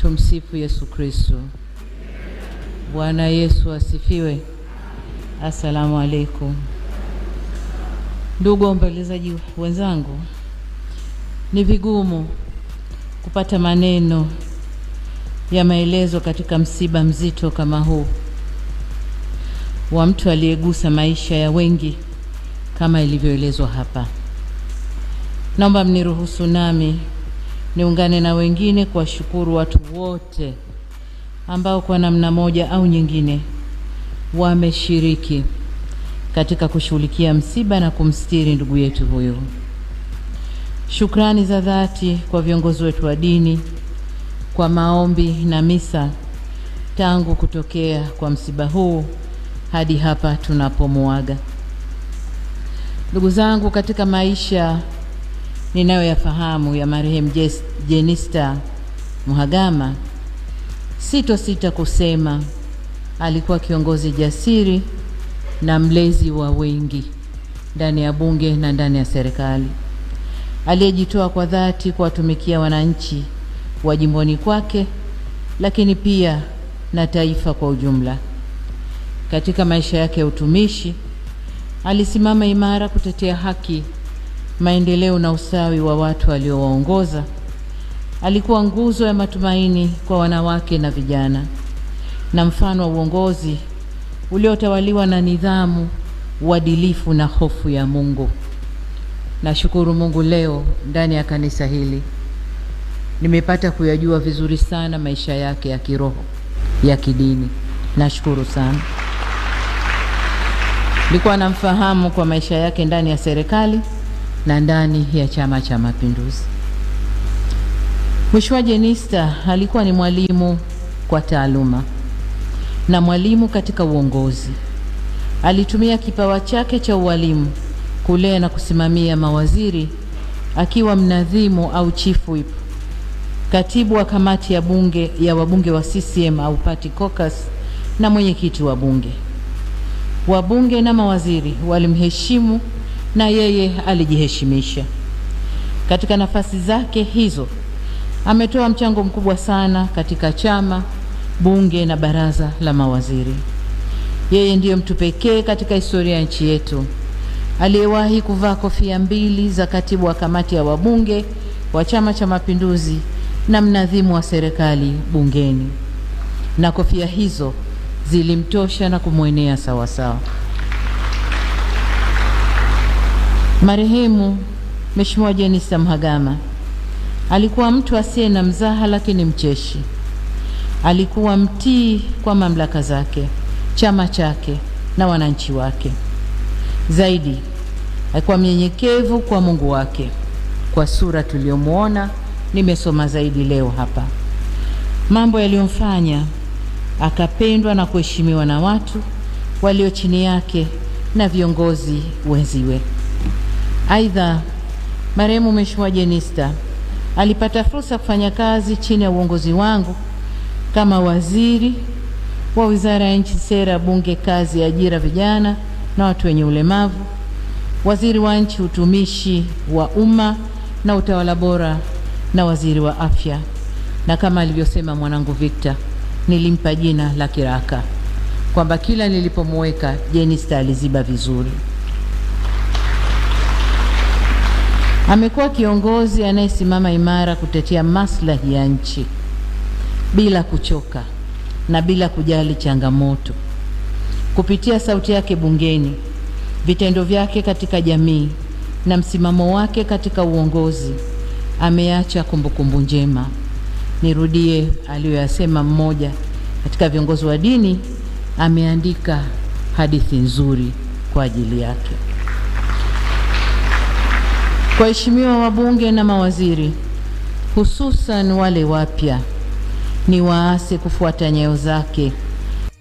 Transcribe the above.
Tumsifu Yesu Kristo. Bwana Yesu asifiwe. Asalamu alaikum. Ndugu waombolezaji wenzangu, ni vigumu kupata maneno ya maelezo katika msiba mzito kama huu wa mtu aliyegusa maisha ya wengi kama ilivyoelezwa hapa. Naomba mniruhusu nami niungane na wengine kuwashukuru watu wote ambao kwa namna moja au nyingine wameshiriki katika kushughulikia msiba na kumstiri ndugu yetu huyo. Shukrani za dhati kwa viongozi wetu wa dini kwa maombi na misa tangu kutokea kwa msiba huu hadi hapa tunapomuaga. Ndugu zangu, katika maisha ninayoyafahamu ya marehemu Jenista Mhagama, sitosita kusema alikuwa kiongozi jasiri na mlezi wa wengi ndani ya bunge na ndani ya serikali, aliyejitoa kwa dhati kuwatumikia wananchi wa jimboni kwake, lakini pia na taifa kwa ujumla. Katika maisha yake ya utumishi, alisimama imara kutetea haki, maendeleo na usawi wa watu aliowaongoza. Alikuwa nguzo ya matumaini kwa wanawake na vijana, na mfano wa uongozi uliotawaliwa na nidhamu, uadilifu na hofu ya Mungu. Nashukuru Mungu leo ndani ya kanisa hili nimepata kuyajua vizuri sana maisha yake ya kiroho, ya kidini. Nashukuru sana. Nilikuwa namfahamu kwa maisha yake ndani ya serikali na ndani ya Chama cha Mapinduzi. Mheshimiwa Jenista alikuwa ni mwalimu kwa taaluma na mwalimu katika uongozi. Alitumia kipawa chake cha ualimu kulea na kusimamia mawaziri, akiwa mnadhimu au chief whip, katibu wa kamati ya wabunge wa CCM au party caucus, na mwenyekiti wa bunge. Wabunge na mawaziri walimheshimu na yeye alijiheshimisha. Katika nafasi zake hizo ametoa mchango mkubwa sana katika chama, bunge na baraza la mawaziri. Yeye ndiyo mtu pekee katika historia ya nchi yetu aliyewahi kuvaa kofia mbili za katibu wa kamati ya wabunge wa Chama cha Mapinduzi na mnadhimu wa serikali bungeni, na kofia hizo zilimtosha na kumwenea sawa sawa. Marehemu Mheshimiwa Jenista Mhagama alikuwa mtu asiye na mzaha, lakini mcheshi. Alikuwa mtii kwa mamlaka zake, chama chake na wananchi wake. Zaidi, alikuwa mnyenyekevu kwa Mungu wake. Kwa sura tuliyomuona, nimesoma zaidi leo hapa, mambo yaliyomfanya akapendwa na kuheshimiwa na watu walio chini yake na viongozi wenziwe. Aidha, marehemu Mheshimiwa Jenista alipata fursa kufanya kazi chini ya uongozi wangu kama waziri wa Wizara ya Nchi, Sera, Bunge, Kazi, Ajira, Vijana na Watu wenye Ulemavu, waziri wa Nchi, Utumishi wa Umma na Utawala Bora, na waziri wa Afya. Na kama alivyosema mwanangu Victor, nilimpa jina la kiraka kwamba kila nilipomweka Jenista aliziba vizuri. Amekuwa kiongozi anayesimama imara kutetea maslahi ya nchi bila kuchoka na bila kujali changamoto. Kupitia sauti yake bungeni, vitendo vyake katika jamii na msimamo wake katika uongozi, ameacha kumbukumbu njema. Nirudie aliyoyasema mmoja katika viongozi wa dini, ameandika hadithi nzuri kwa ajili yake. Kwa waheshimiwa wabunge na mawaziri, hususan wale wapya, ni waase kufuata nyayo zake